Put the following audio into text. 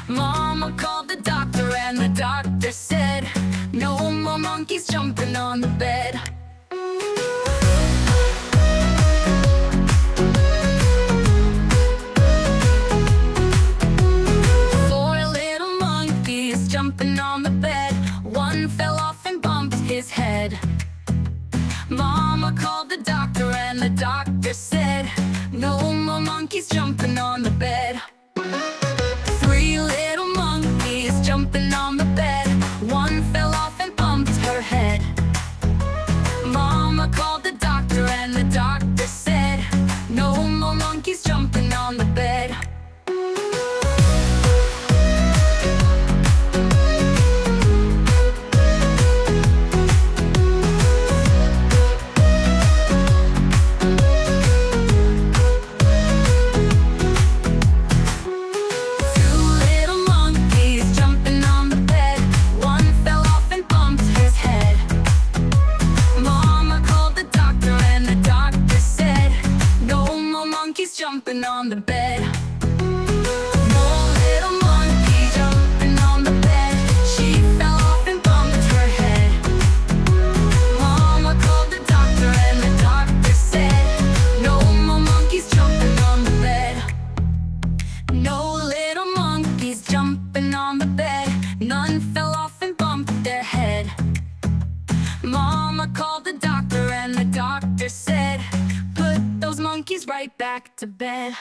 Mama called the doctor and the doctor said, no more monkeys jumping on the bed. Four little monkeys jumping on the bed. One fell off and bumped his head. Mama called the doctor and the doctor said, no more monkeys jumping on the bed. Three little monkeys jumping on the bed. One fell off and bumped her head. Mama called the doctor and the doctor said, no more monkeys jumping on the bed. Jumping on the bed. More little monkey jumping on the bed. She fell off and bumped her head. Mama called the doctor and the doctor said, no more monkeys jumping on the bed. No little monkeys jumping on the bed. None fell off and bumped their head. Mama called the doctor and the doctor said, put those monkeys right back to bed.